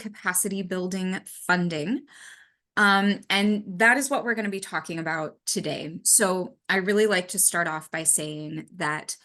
capacity building funding. And that is what we're going to be talking about today. So I really like to start off by saying that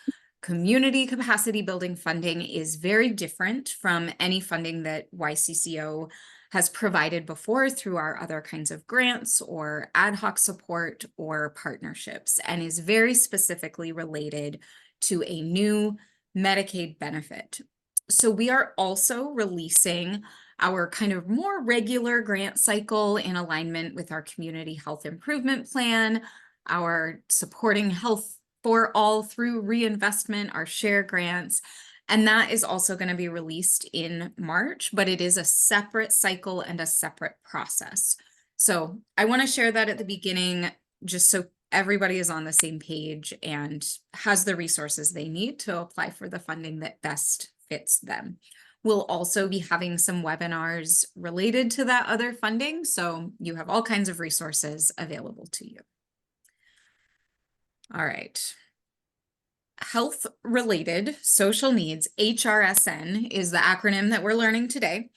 community capacity building funding is very different from any funding that YCCO has provided before through our other kinds of grants or ad hoc support or partnerships, and is very specifically related to a new Medicaid benefit. So we are also releasing our kind of more regular grant cycle in alignment with our community health improvement plan, our supporting health for all through reinvestment, our share grants. And that is also going to be released in March, but it is a separate cycle and a separate process. So I want to share that at the beginning, just so everybody is on the same page and has the resources they need to apply for the funding that best fits them. We'll also be having some webinars related to that other funding, so you have all kinds of resources available to you. All right. Health-related social needs, HRSN, is the acronym that we're learning today.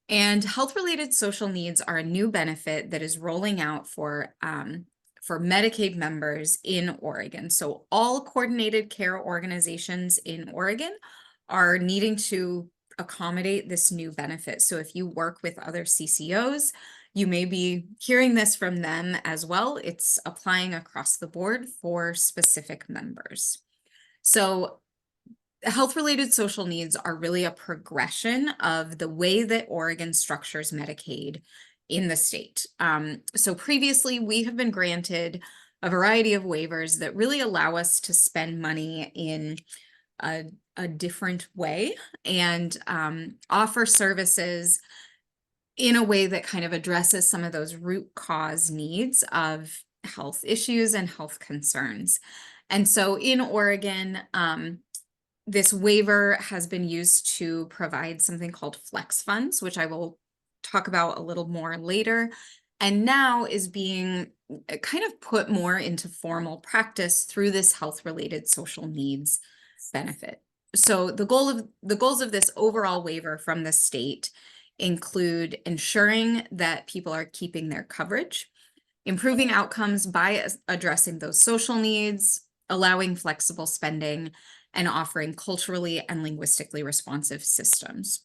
And health-related social needs are a new benefit that is rolling out for Medicaid members in Oregon. So all coordinated care organizations in Oregon are needing to accommodate this new benefit. So if you work with other CCOs, you may be hearing this from them as well. It's applying across the board for specific members. So health-related social needs are really a progression of the way that Oregon structures Medicaid in the state. So previously, we have been granted a variety of waivers that really allow us to spend money in a different way and offer services in a way that kind of addresses some of those root cause needs of health issues and health concerns. And so in Oregon, this waiver has been used to provide something called flex funds, which I will talk about a little more later, and now is being kind of put more into formal practice through this health-related social needs benefit. So the goals of this overall waiver from the state include ensuring that people are keeping their coverage, improving outcomes by addressing those social needs, allowing flexible spending, and offering culturally and linguistically responsive systems.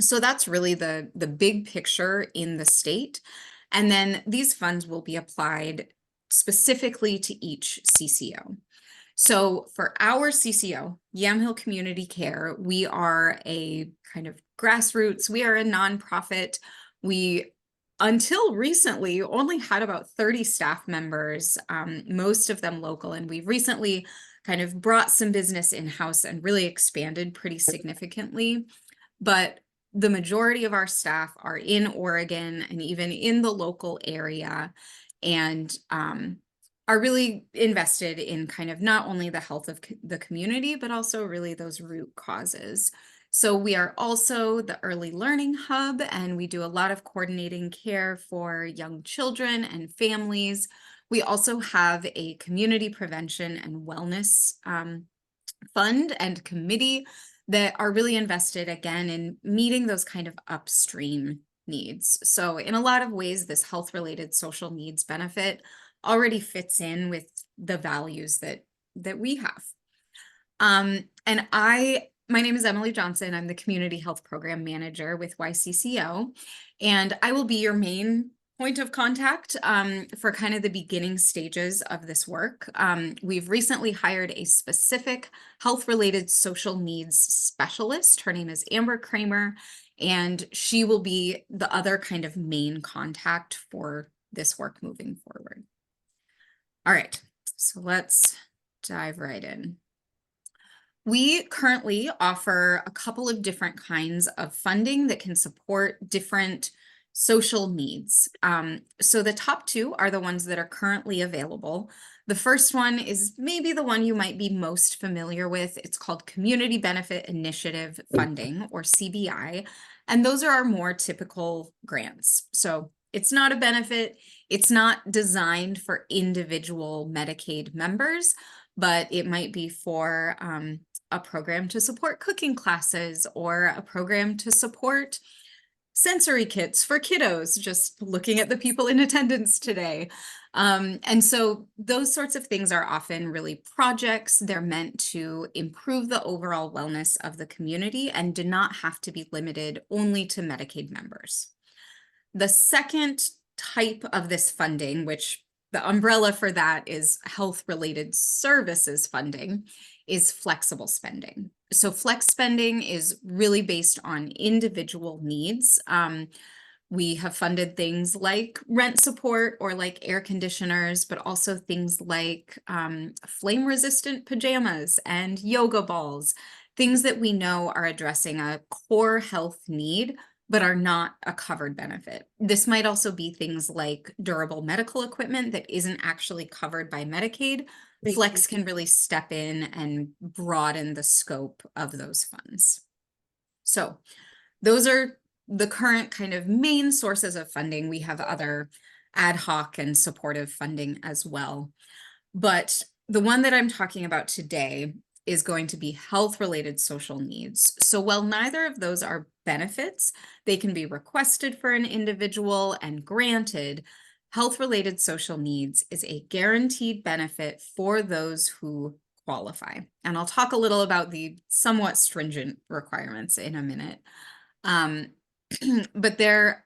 So that's really the big picture in the state. And then these funds will be applied specifically to each CCO. So for our CCO, Yamhill Community Care, we are a kind of grassroots, we are a nonprofit. We, until recently, only had about 30 staff members, most of them local, and we've recently kind of brought some business in-house and really expanded pretty significantly. But the majority of our staff are in Oregon and even in the local area, and are really invested in kind of not only the health of the community, but also really those root causes. So we are also the early learning hub, and we do a lot of coordinating care for young children and families. We also have a community prevention and wellness fund and committee that are really invested, again, in meeting those kind of upstream needs. So in a lot of ways, this health-related social needs benefit already fits in with the values that we have. And my name is Emily Johnson. I'm the Community Health Program Manager with YCCO, and I will be your main point of contact for kind of the beginning stages of this work. We've recently hired a specific health-related social needs specialist. Her name is Amber Kramer, and she will be the other kind of main contact for this work moving forward. All right, so let's dive right in. We currently offer a couple of different kinds of funding that can support different social needs. So the top two are the ones that are currently available. The first one is maybe the one you might be most familiar with. It's called Community Benefit Initiative Funding, or CBI, and those are our more typical grants. So it's not a benefit, it's not designed for individual Medicaid members, but it might be for a program to support cooking classes or a program to support sensory kits for kiddos, just looking at the people in attendance today. And so those sorts of things are often really projects. They're meant to improve the overall wellness of the community and do not have to be limited only to Medicaid members. The second type of this funding, which the umbrella for that is health-related services funding, is flexible spending. So flex spending is really based on individual needs. We have funded things like rent support or like air conditioners, but also things like flame-resistant pajamas and yoga balls, things that we know are addressing a core health need, but are not a covered benefit. This might also be things like durable medical equipment that isn't actually covered by Medicaid. Flex can really step in and broaden the scope of those funds. So those are the current kind of main sources of funding. We have other ad hoc and supportive funding as well. But the one that I'm talking about today is going to be health-related social needs. So while neither of those are benefits, they can be requested for an individual and granted. Health-related social needs is a guaranteed benefit for those who qualify. And I'll talk a little about the somewhat stringent requirements in a minute. But they're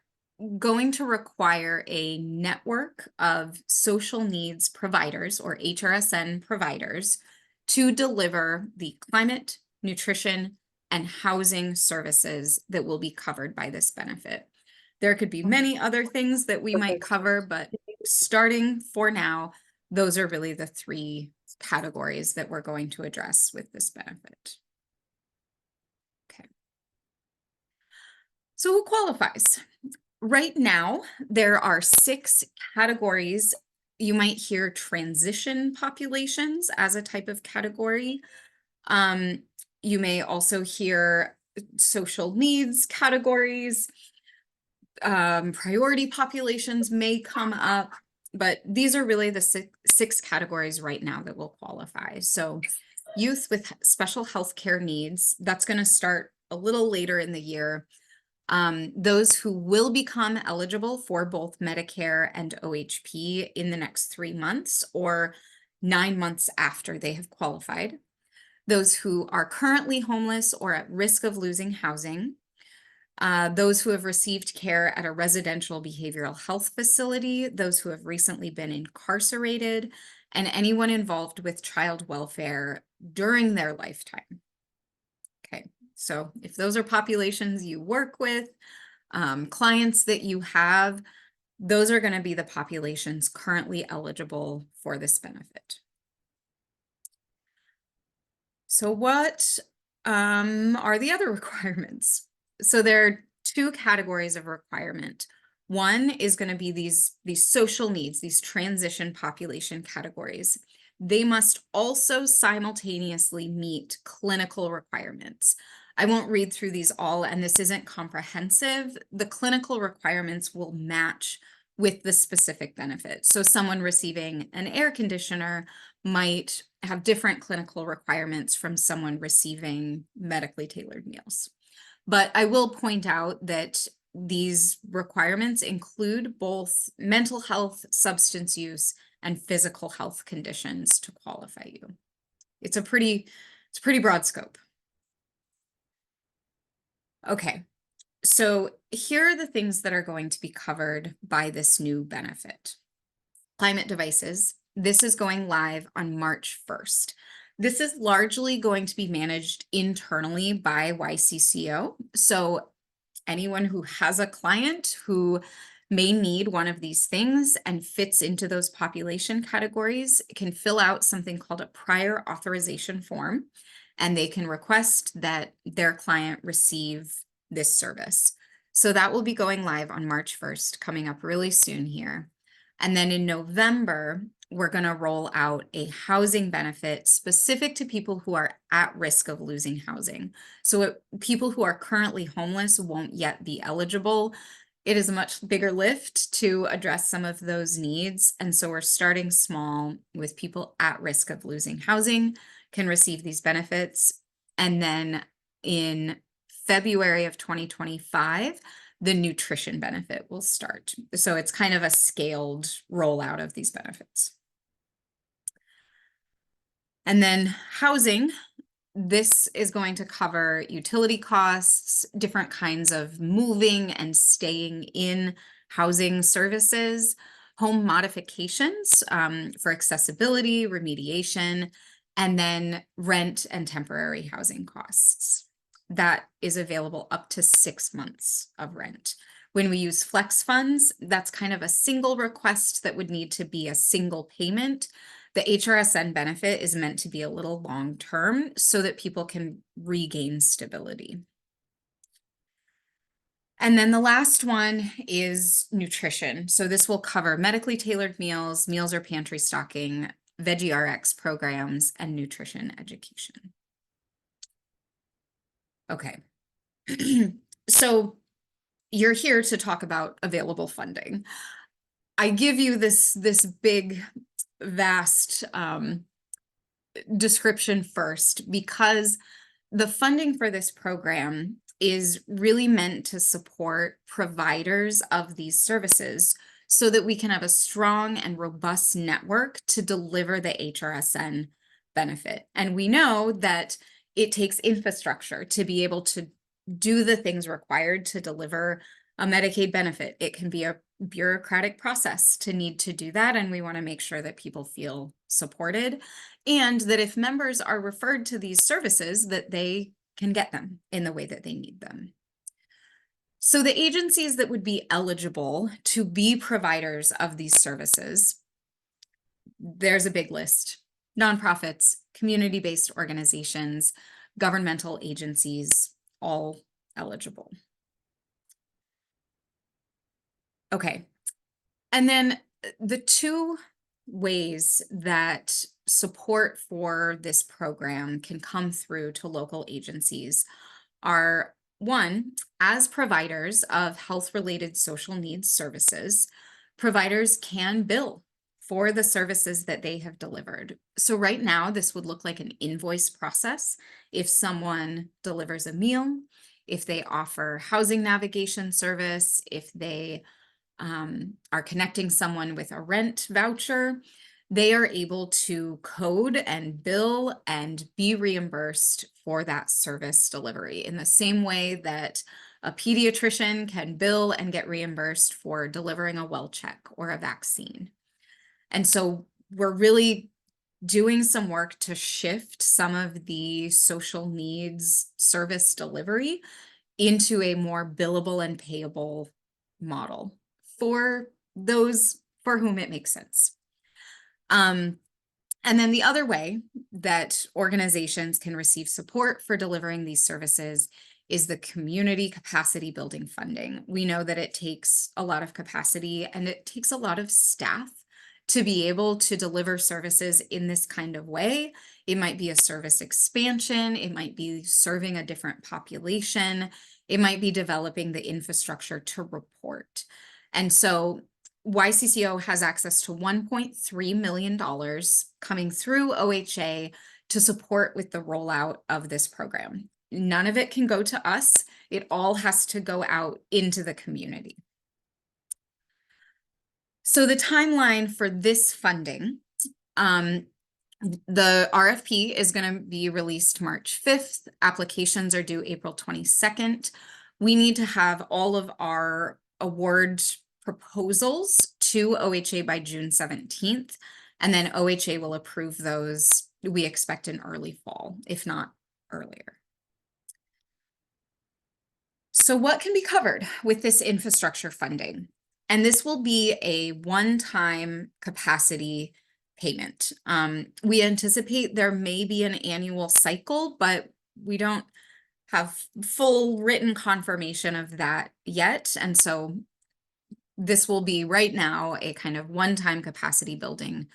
going to require a network of social needs providers or HRSN providers to deliver the climate, nutrition, and housing services that will be covered by this benefit. There could be many other things that we might cover, but starting for now, those are really the three categories that we're going to address with this benefit. Okay. So who qualifies? Right now, there are 6 categories. You might hear transition populations as a type of category. You may also hear social needs categories. Priority populations may come up, but these are really the six categories right now that will qualify. So youth with special health care needs, that's going to start a little later in the year. Those who will become eligible for both Medicare and OHP in the next 3 months or 9 months after they have qualified. Those who are currently homeless or at risk of losing housing. Those who have received care at a residential behavioral health facility, those who have recently been incarcerated, and anyone involved with child welfare during their lifetime. Okay, so if those are populations you work with, clients that you have, those are going to be the populations currently eligible for this benefit. So what are the other requirements? So there are 2 categories of requirement. One is going to be these social needs, these transition population categories. They must also simultaneously meet clinical requirements. I won't read through these all, and this isn't comprehensive. The clinical requirements will match with the specific benefit. So someone receiving an air conditioner might have different clinical requirements from someone receiving medically tailored meals. But I will point out that these requirements include both mental health, substance use, and physical health conditions to qualify you. It's a pretty broad scope. Okay, so here are the things that are going to be covered by this new benefit. Climate devices. This is going live on March 1st. This is largely going to be managed internally by YCCO. So anyone who has a client who may need one of these things and fits into those population categories can fill out something called a prior authorization form, and they can request that their client receive this service. So that will be going live on March 1st, coming up really soon here. And then in November, we're going to roll out a housing benefit specific to people who are at risk of losing housing. So people who are currently homeless won't yet be eligible. It is a much bigger lift to address some of those needs. And so we're starting small with people at risk of losing housing can receive these benefits. And then in February of 2025, the nutrition benefit will start. So it's kind of a scaled rollout of these benefits. And then housing, this is going to cover utility costs, different kinds of moving and staying in housing services, home modifications for accessibility, remediation, and then rent and temporary housing costs. That is available up to 6 months of rent. When we use flex funds, that's kind of a single request that would need to be a single payment. The HRSN benefit is meant to be a little long-term so that people can regain stability. And then the last one is nutrition. So this will cover medically tailored meals, meals or pantry stocking, Veggie RX programs, and nutrition education. Okay. So you're here to talk about available funding. I give you this big, vast description first because the funding for this program is really meant to support providers of these services so that we can have a strong and robust network to deliver the HRSN benefit. And we know that it takes infrastructure to be able to do the things required to deliver a Medicaid benefit. It can be a bureaucratic process to need to do that, and we want to make sure that people feel supported, and that if members are referred to these services, that they can get them in the way that they need them. So the agencies that would be eligible to be providers of these services, there's a big list: nonprofits, community-based organizations, governmental agencies, all eligible. Okay. And then the two ways that support for this program can come through to local agencies are: one, as providers of health-related social needs services, providers can bill for the services that they have delivered. So right now, this would look like an invoice process. If someone delivers a meal, if they offer housing navigation service, if they are connecting someone with a rent voucher, they are able to code and bill and be reimbursed for that service delivery in the same way that a pediatrician can bill and get reimbursed for delivering a well check or a vaccine. And so we're really doing some work to shift some of the social needs service delivery into a more billable and payable model for those for whom it makes sense. And then the other way that organizations can receive support for delivering these services is the community capacity building funding. We know that it takes a lot of capacity and it takes a lot of staff to be able to deliver services in this kind of way. It might be a service expansion, it might be serving a different population, it might be developing the infrastructure to report. And so YCCO has access to $1.3 million coming through OHA to support with the rollout of this program. None of it can go to us. It all has to go out into the community. So the timeline for this funding, the RFP is going to be released March 5th. Applications are due April 22nd. We need to have all of our award proposals to OHA by June 17th, and then OHA will approve those, we expect, in early fall, if not earlier. So what can be covered with this infrastructure funding? And this will be a one-time capacity payment. We anticipate there may be an annual cycle, but we don't have full written confirmation of that yet. And so this will be right now a kind of one-time capacity building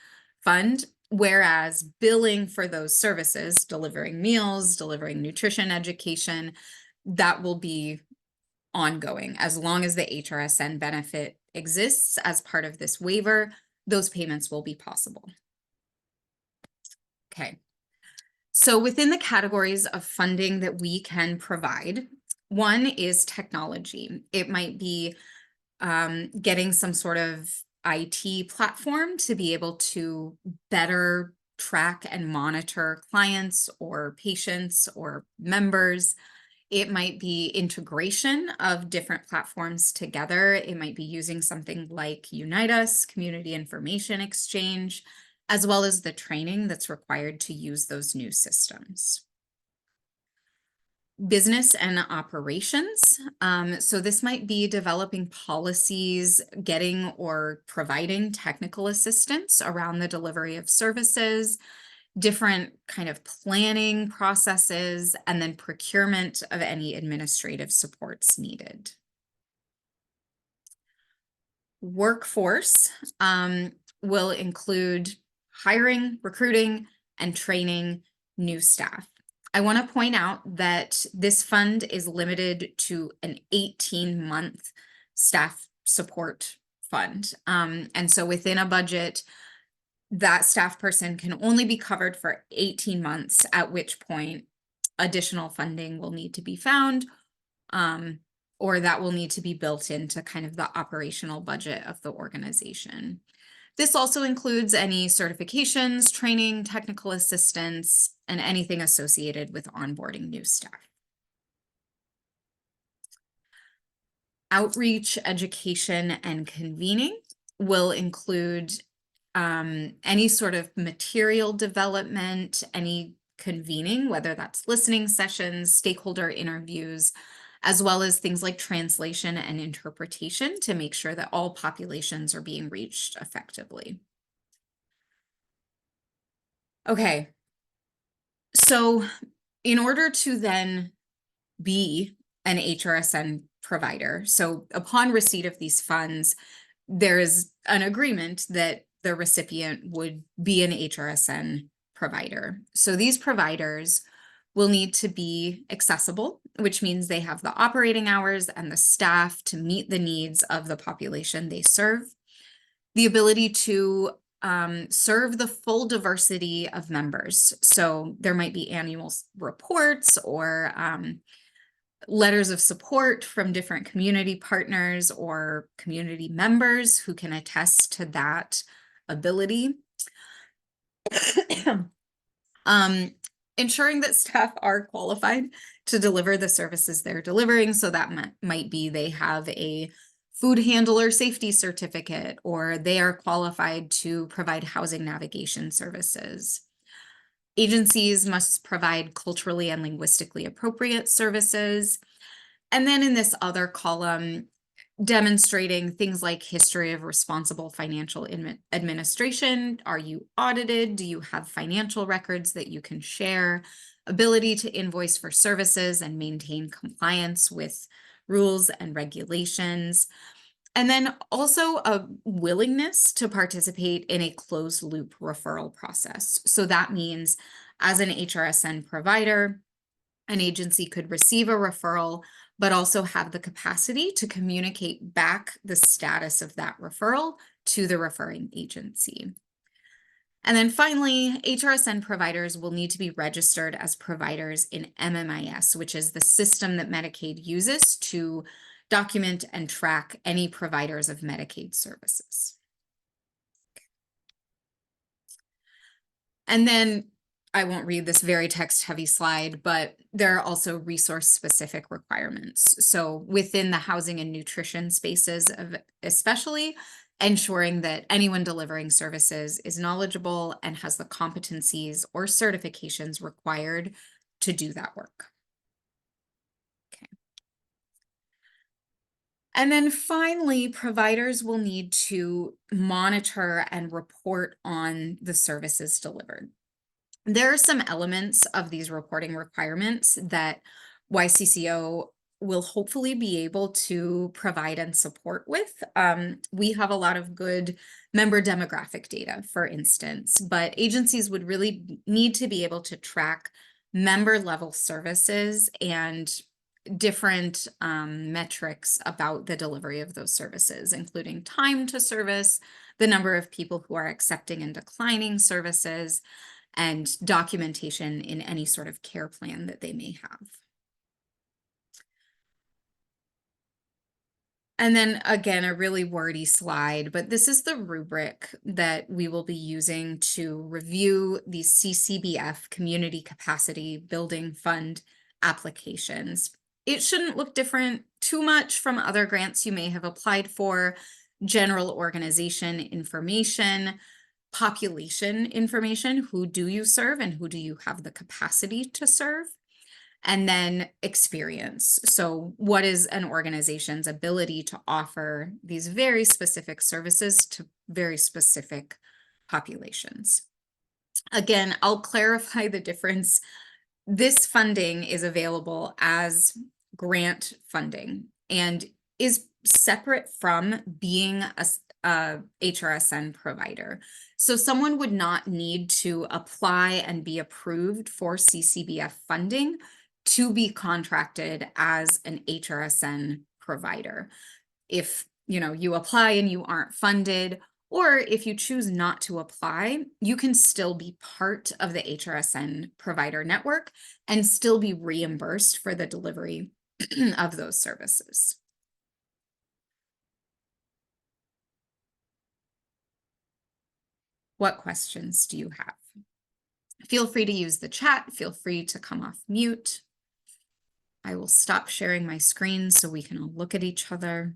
fund, whereas billing for those services, delivering meals, delivering nutrition education, that will be ongoing. As long as the HRSN benefit exists as part of this waiver, those payments will be possible. Okay. So within the categories of funding that we can provide, One is technology. It might be getting some sort of IT platform to be able to better track and monitor clients or patients or members. It might be integration of different platforms together. It might be using something like Unite Us, Community Information Exchange, as well as the training that's required to use those new systems. Business and operations. So this might be developing policies, getting or providing technical assistance around the delivery of services, different kind of planning processes, and then procurement of any administrative supports needed. Workforce will include hiring, recruiting, and training new staff. I want to point out that this fund is limited to an 18-month staff support fund. And so within a budget, that staff person can only be covered for 18 months, at which point additional funding will need to be found, or that will need to be built into kind of the operational budget of the organization. This also includes any certifications, training, technical assistance, and anything associated with onboarding new staff. Outreach, education, and convening will include any sort of material development, any convening, whether that's listening sessions, stakeholder interviews, as well as things like translation and interpretation to make sure that all populations are being reached effectively. Okay, so in order to then be an HRSN provider, so upon receipt of these funds, there is an agreement that the recipient would be an HRSN provider. So these providers will need to be accessible, which means they have the operating hours and the staff to meet the needs of the population they serve. The ability to serve the full diversity of members. So there might be annual reports or letters of support from different community partners or community members who can attest to that ability. Ensuring that staff are qualified to deliver the services they're delivering. So that might be they have a food handler safety certificate, or they are qualified to provide housing navigation services. Agencies must provide culturally and linguistically appropriate services. And then in this other column, demonstrating things like history of responsible financial administration. Are you audited? Do you have financial records that you can share? Ability to invoice for services and maintain compliance with rules and regulations. And then also a willingness to participate in a closed loop referral process. So that means as an HRSN provider, an agency could receive a referral, but also have the capacity to communicate back the status of that referral to the referring agency. And then finally, HRSN providers will need to be registered as providers in MMIS, which is the system that Medicaid uses to document and track any providers of Medicaid services. And then I won't read this very text-heavy slide, but there are also resource-specific requirements. So within the housing and nutrition spaces, especially ensuring that anyone delivering services is knowledgeable and has the competencies or certifications required to do that work. Okay. And then finally, providers will need to monitor and report on the services delivered. There are some elements of these reporting requirements that YCCO will hopefully be able to provide and support with. We have a lot of good member demographic data, for instance, but agencies would really need to be able to track member level services and different metrics about the delivery of those services, including time to service, the number of people who are accepting and declining services, and documentation in any sort of care plan that they may have. And then again, a really wordy slide, but this is the rubric that we will be using to review these CCBF Community Capacity Building Fund applications. It shouldn't look different too much from other grants you may have applied for. General organization information, population information, who do you serve and who do you have the capacity to serve? And then experience. So what is an organization's ability to offer these very specific services to very specific populations? Again, I'll clarify the difference. This funding is available as grant funding and is separate from being a HRSN provider. So someone would not need to apply and be approved for CCBF funding to be contracted as an HRSN provider. If you apply and you aren't funded, or if you choose not to apply, you can still be part of the HRSN provider network and still be reimbursed for the delivery of those services. What questions do you have? Feel free to use the chat. Feel free to come off mute. I will stop sharing my screen so we can all look at each other.